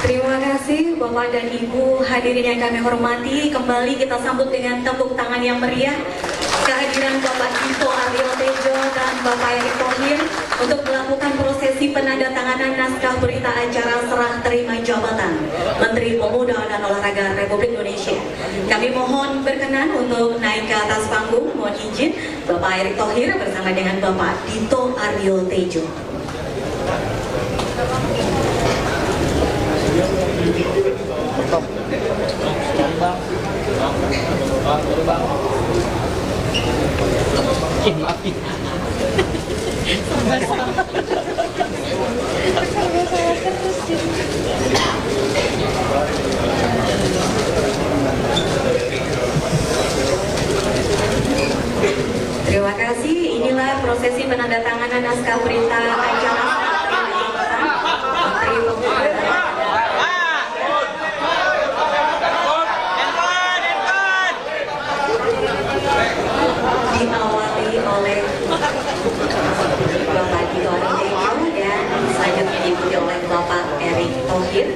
Terima kasih Bapak dan Ibu hadirin yang kami hormati. Kembali kita sambut dengan tepuk tangan yang meriah kehadiran Bapak Dito Aryo Tejo dan Bapak Erick Thohir untuk melakukan prosesi penandatanganan naskah berita acara serah terima jabatan Menteri Pemuda dan Olahraga Republik Indonesia. Kami mohon berkenan untuk naik ke atas panggung. Mohon izin Bapak Erick Thohir bersama dengan Bapak Dito Aryo Tejo. Terima kasih. Inilah prosesi penandatanganan naskah berita acara Menteri Pemuda. Diawali oleh Bapak Dito Aryo Tejo dan selanjutnya diikuti oleh Bapak Erick Thohir.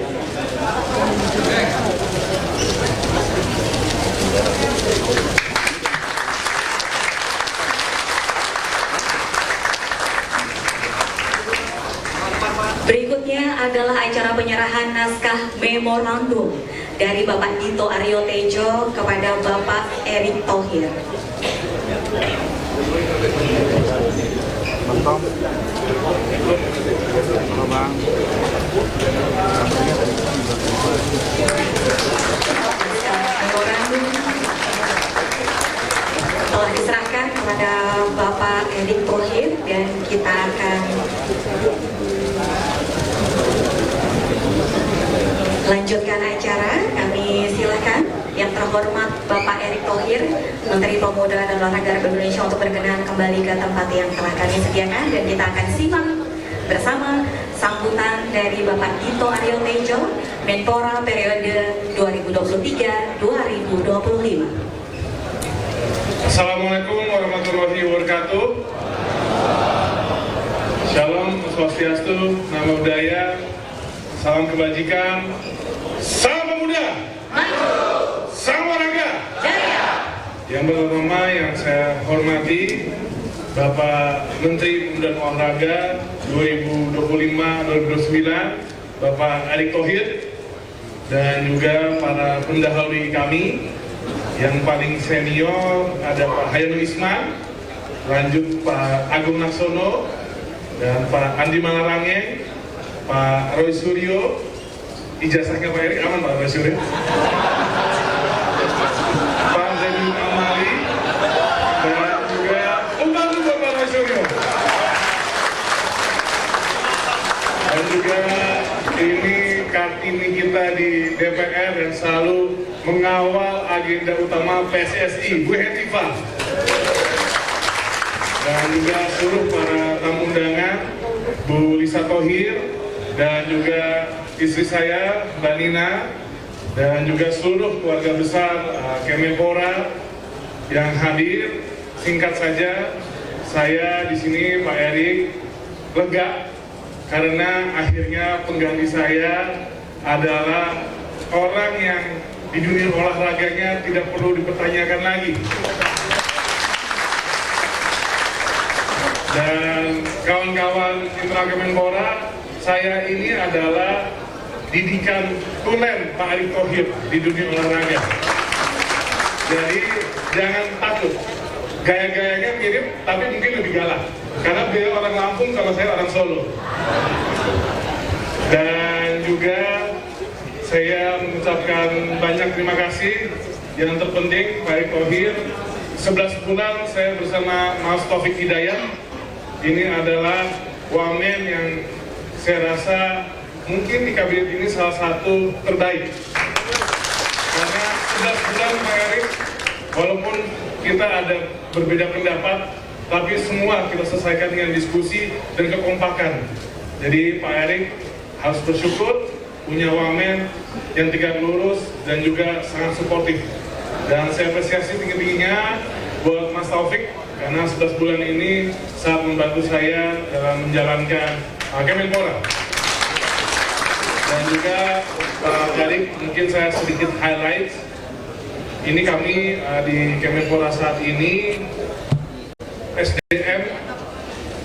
Berikutnya adalah acara penyerahan naskah memorandum dari Bapak Dito Aryo Tejo kepada Bapak Erick Thohir. Memorandum telah diserahkan kepada Bapak Erick Thohir dan kita akan lanjutkan acara. Kami silakan yang terhormat Bapak Erick Thohir, Menteri Pemuda dan Olahraga Republik Indonesia untuk berkenan kembali ke tempat yang telah kami sediakan dan kita akan simak bersama sambutan dari Bapak Dito Aryo Tejo, Menpora periode 2023-2025. Assalamualaikum warahmatullahi wabarakatuh. Shalom, Swastiastu, Namo Buddhaya, salam kebajikan, salam pemuda, salam olahraga. Yang pertama yang saya hormati Bapak Menteri Pemuda dan Olahraga 2025-2029, Bapak Erick Thohir, dan juga para pendahului kami. Yang paling senior ada Pak Hayanul Isman, lanjut Pak Agung Naksono, dan Pak Andi Malarange, Pak Roy Suryo. Ijazahnya Pak Erick aman Pak Roy Suryo. Pak Zainuddin Amali, dan juga pembantu Bapak Roy Suryo. Dan juga ini Kartini kita di DPR yang selalu mengawal agenda utama PSSI, Bu Hetifah. Dan juga seluruh para tamu undangan, Bu Lisa Thohir, dan juga istri saya, Mbak Nina, dan juga seluruh keluarga besar Kemenpora yang hadir. Singkat saja, saya di sini Pak Erick lega karena akhirnya pengganti saya adalah orang yang di dunia olahraganya tidak perlu dipertanyakan lagi. Dan kawan-kawan Mitra Kemenpora, saya ini adalah didikan tulen Pak Erick Thohir di dunia olahraga. Jadi jangan takut, gaya-gayanya mirip tapi mungkin lebih galak karena beliau orang Lampung, kalau saya orang Solo. Dan juga saya mengucapkan banyak terima kasih. Yang terpenting Pak Erick Thohir, 11 bulan saya bersama Mas Taufik Hidayat. Ini adalah wamen yang saya rasa mungkin di kabinet ini salah satu terbaik. Karena 11 bulan Pak Erick, walaupun kita ada berbeda pendapat, tapi semua kita selesaikan dengan diskusi dan kekompakan. Jadi Pak Erick harus bersyukur punya wamen yang tegak lurus dan juga sangat suportif. Dan saya apresiasi tinggi-tingginya buat Mas Taufik karena 11 bulan ini sangat membantu saya dalam menjalankan Kemenpora. Dan juga Pak Erik, mungkin saya sedikit highlight. Ini kami di Kemenpora saat ini, SDM,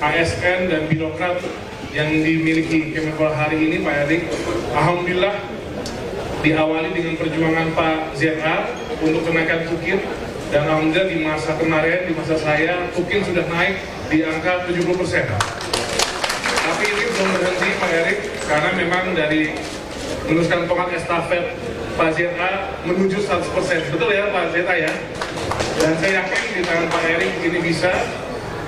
ASN, dan birokrat yang dimiliki Kemenpora hari ini, Pak Erik, alhamdulillah diawali dengan perjuangan Pak ZA untuk kenaikan tukin, dan alhamdulillah di masa kemarin, di masa saya, tukin sudah naik di angka 70%. Tapi ini belum berhenti Pak Erik, karena memang dari meneruskan tongkat estafet Pak ZA menuju 100%. Betul ya Pak ZA ya? Dan saya yakin di tangan Pak Erik ini bisa.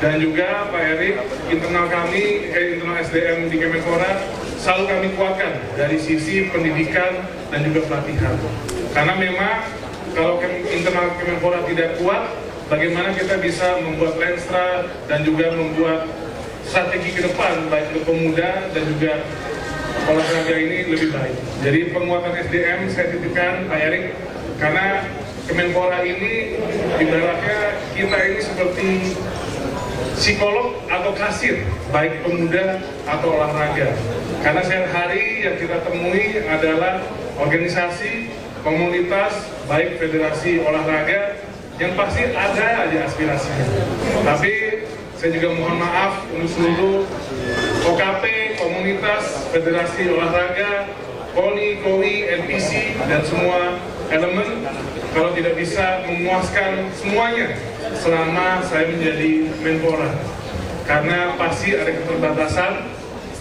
Dan juga Pak Erik, internal kami, internal SDM di Kemenpora selalu kami kuatkan dari sisi pendidikan dan juga pelatihan. Karena memang kalau internal Kemenpora tidak kuat, bagaimana kita bisa membuat Lenstra dan juga membuat strategi ke depan baik untuk pemuda dan juga olahraga ini lebih baik. Jadi penguatan SDM saya titipkan Pak Erik, karena Kemenpora ini ibaratnya kita ini seperti psikolog atau kasir baik pemuda atau olahraga. Karena sehari-hari yang kita temui adalah organisasi, komunitas, baik federasi olahraga yang pasti ada aja aspirasinya. Tapi saya juga mohon maaf untuk seluruh OKP, komunitas, federasi olahraga, KONI, KOI, NPC, dan semua elemen kalau tidak bisa memuaskan semuanya selama saya menjadi Menpora. Karena pasti ada keterbatasan,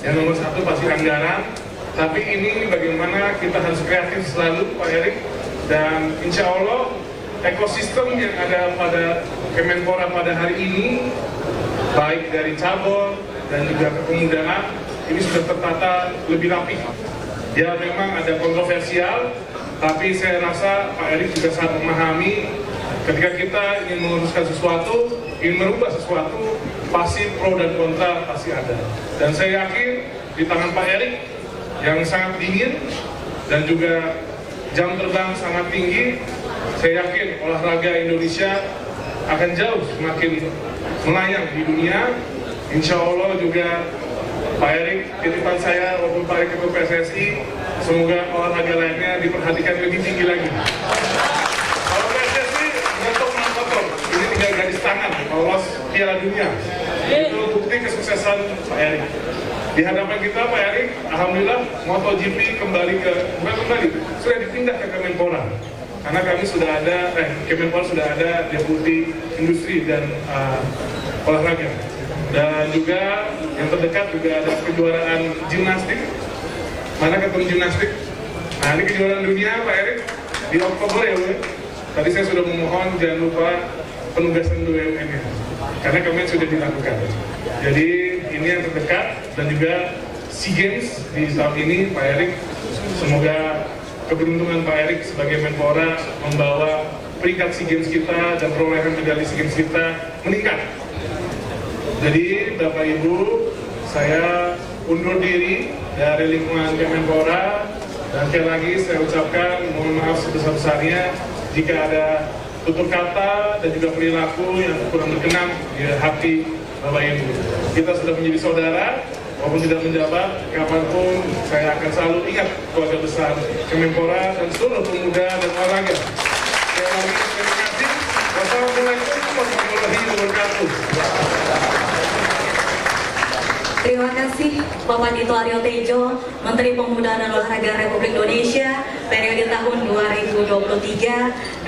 yang nomor satu pasti anggaran, tapi ini bagaimana kita harus kreatif selalu Pak Erik, dan insya Allah ekosistem yang ada pada Kemenpora pada hari ini, baik dari cabur dan juga kepemudaan, ini sudah tertata lebih rapi. Ya memang ada kontroversial, tapi saya rasa Pak Erik juga sangat memahami ketika kita ingin menguruskan sesuatu, ingin merubah sesuatu, pasti pro dan kontra pasti ada. Dan saya yakin di tangan Pak Erik yang sangat dingin dan juga jam terbang sangat tinggi, saya yakin olahraga Indonesia akan jauh semakin melayang di dunia. Insya Allah juga Pak Erik, titipan saya waktu Pak Erik ke PSSI, semoga olahraga lainnya diperhatikan lebih tinggi lagi. Kalau PSSI ngotot, ini tinggal garis tangan lolos Piala Dunia. Itu bukti kesuksesan Pak Erik. Di hadapan kita Pak Erik, alhamdulillah MotoGP bukan kembali, sudah dipindah ke Kemenpora. Karena kami sudah ada, Kemenpora sudah ada deputi industri dan olahraga. Dan juga yang terdekat juga ada kejuaraan gimnastik. Mana ketum gimnastik? Nah ini kejuaraan dunia Pak Erik di Oktober ya Bu. Tadi saya sudah memohon jangan lupa penugasan BUMN-nya, karena kemarin sudah dilakukan. Jadi ini yang terdekat, dan juga SEA Games di tahun ini Pak Erik, semoga keberuntungan Pak Erik sebagai Menpora membawa peringkat SEA Games kita dan perolehan medali SEA Games kita meningkat. Jadi Bapak Ibu, saya undur diri dari lingkungan Kemenpora, dan sekali lagi saya ucapkan mohon maaf sebesar-besarnya jika ada tutur kata dan juga perilaku yang kurang berkenan di hati Bapak Ibu. Kita sudah menjadi saudara, walaupun tidak menjabat, kapanpun saya akan selalu ingat keluarga besar Kemenpora dan seluruh pemuda dan olahraga. Sekali lagi terima kasih. Wassalamualaikum warahmatullahi wabarakatuh. Terima kasih Bapak Dito Aryo Tejo, Menteri Pemuda dan Olahraga Republik Indonesia periode tahun 2023-2025.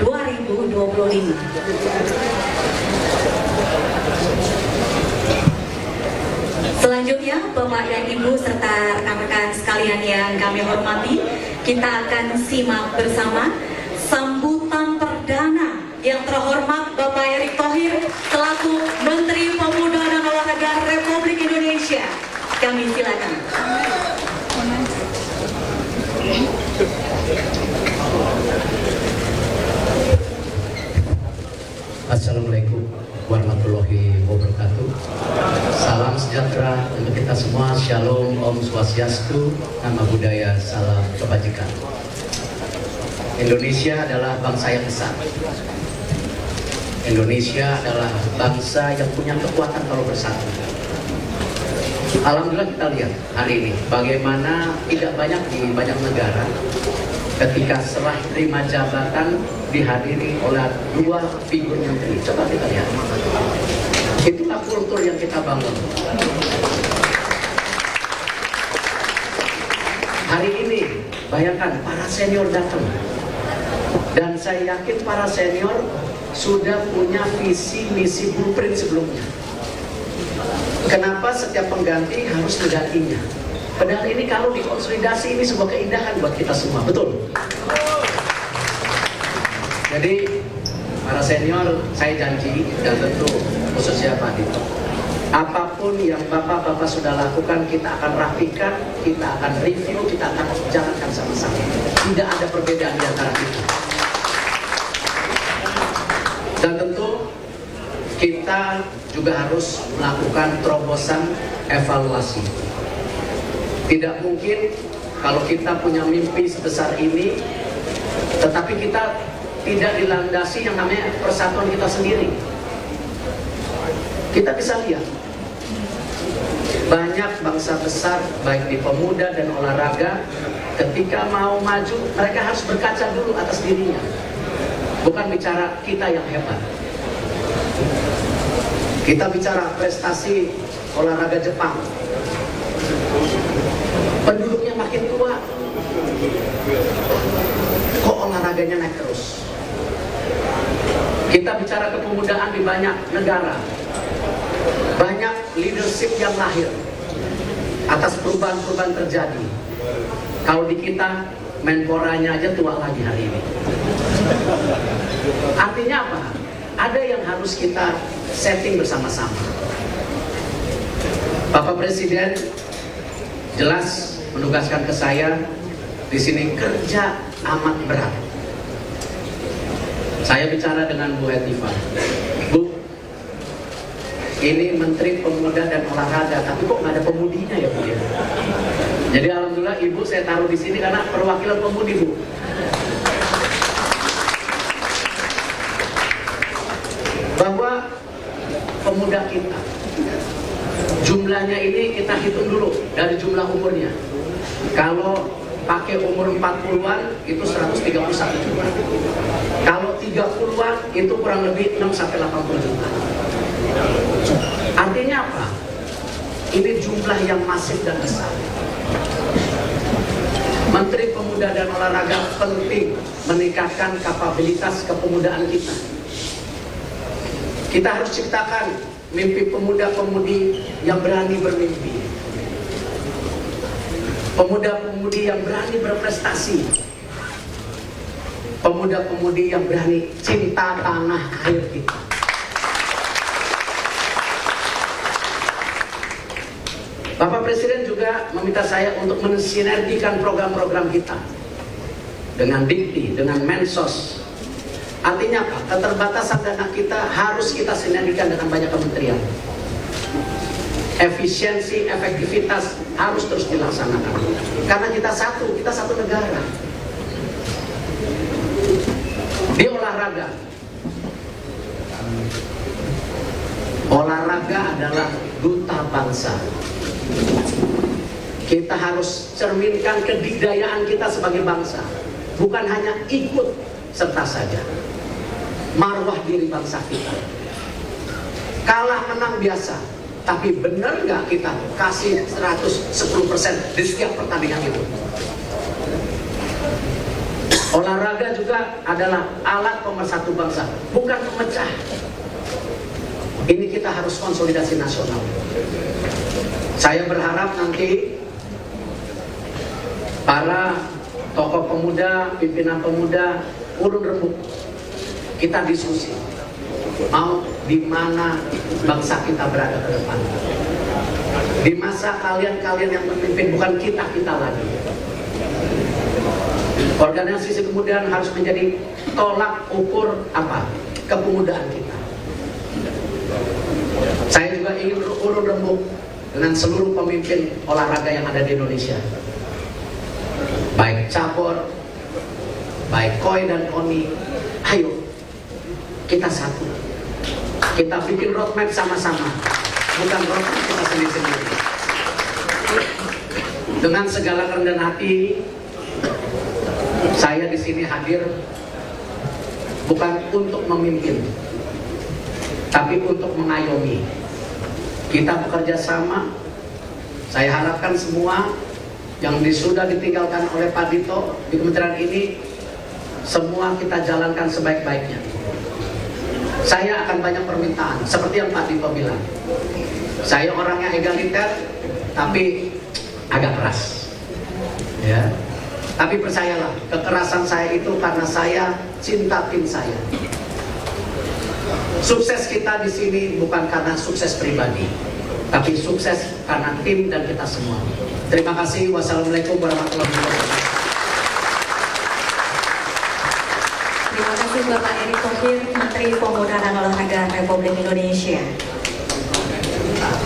Selanjutnya Bapak dan Ibu serta rekan-rekan sekalian yang kami hormati, kita akan simak bersama sambutan perdana yang terhormat Bapak Erick Thohir selaku Menteri Pemuda dan Olahraga Republik Indonesia. Kami silakan. Assalamualaikum warahmatullahi wabarakatuh. Salam sejahtera untuk kita semua. Shalom, Om Swastiastu, Nama Budaya, Salam Kebajikan. Indonesia adalah bangsa yang besar. Indonesia adalah bangsa yang punya kekuatan kalau bersatu. Alhamdulillah kita lihat hari ini bagaimana tidak banyak di banyak negara ketika serah terima jabatan dihadiri oleh dua figur menteri. Coba kita lihat. Itulah kultur yang kita bangun. Hari ini bayangkan para senior datang. Dan saya yakin para senior sudah punya visi misi blueprint sebelumnya. Kenapa setiap pengganti harus menggantinya? Padahal ini kalau dikonsolidasi ini sebuah keindahan buat kita semua, betul? Jadi para senior saya janji dan tentu khususnya Pak Dito, apapun yang bapak-bapak sudah lakukan kita akan rapikan, kita akan review, kita akan jalankan sama-sama. Tidak ada perbedaan di antara kita. Dan tentu kita juga harus melakukan terobosan evaluasi. Tidak mungkin kalau kita punya mimpi sebesar ini, tetapi kita tidak dilandasi yang namanya persatuan kita sendiri. Kita bisa lihat banyak bangsa besar baik di pemuda dan olahraga ketika mau maju mereka harus berkaca dulu atas dirinya, bukan bicara kita yang hebat. Kita bicara prestasi olahraga Jepang, penduduknya makin tua, kok olahraganya naik terus. Kita bicara kepemudaan di banyak negara, banyak leadership yang lahir atas perubahan-perubahan terjadi. Kalau di kita, menporanya aja tua lagi hari ini. Artinya apa? Ada yang harus kita setting bersama-sama. Bapak Presiden jelas menugaskan ke saya di sini kerja amat berat. Saya bicara dengan Bu Hetifah, Bu, ini Menteri Pemuda dan Olahraga, tapi kok nggak ada pemudinya ya Bu ya? Jadi alhamdulillah Ibu saya taruh di sini karena perwakilan pemudi Bu. Bahwa pemuda kita jumlahnya ini kita hitung dulu dari jumlah umurnya. Kalau pakai umur 40-an itu 131 juta. Kalau 30-an itu kurang lebih 6-80 juta. Artinya apa? Ini jumlah yang masif dan besar. Menteri Pemuda dan Olahraga penting meningkatkan kapabilitas kepemudaan kita. Kita harus ciptakan mimpi pemuda-pemudi yang berani bermimpi, pemuda-pemudi yang berani berprestasi, pemuda-pemudi yang berani cinta tanah air kita. Bapak Presiden juga meminta saya untuk mensinergikan program-program kita dengan Dikti, dengan Mensos. Artinya apa? Keterbatasan dana kita harus kita sinergikan dengan banyak kementerian. Efisiensi, efektivitas harus terus dilaksanakan. Karena kita satu negara. Di olahraga, olahraga adalah duta bangsa. Kita harus cerminkan kedikdayaan kita sebagai bangsa, bukan hanya ikut serta saja. Marwah diri bangsa kita. Kalah menang biasa, tapi benar nggak kita kasih 110% di setiap pertandingan itu? Olahraga juga adalah alat pemersatu bangsa, bukan pemecah. Ini kita harus konsolidasi nasional. Saya berharap nanti para tokoh pemuda, pimpinan pemuda, urun rembuk, kita diskusi mau di mana bangsa kita berada ke depan. Di masa kalian-kalian yang memimpin, bukan kita lagi. Organisasi kepemudaan harus menjadi tolak ukur apa? Kepemudaan kita. Saya juga ingin urun rembuk dengan seluruh pemimpin olahraga yang ada di Indonesia, baik cabur, baik koi dan koni. Ayo kita satu, kita bikin roadmap sama-sama, bukan roadmap kita sendiri-sendiri. Dengan segala kerendahan hati, saya di sini hadir bukan untuk memimpin, tapi untuk mengayomi. Kita bekerja sama. Saya harapkan semua yang sudah ditinggalkan oleh Pak Dito di kementerian ini, semua kita jalankan sebaik-baiknya. Saya akan banyak permintaan, seperti yang Pak Dito bilang. Saya orangnya egaliter, tapi agak keras. Ya. Tapi percayalah, kekerasan saya itu karena saya cinta tim saya. Sukses kita di sini bukan karena sukses pribadi, tapi sukses karena tim dan kita semua. Terima kasih. Wassalamualaikum warahmatullahi wabarakatuh. Terima kasih Bapak Erick Thohir, Menteri Pemuda dan Olahraga Republik Indonesia.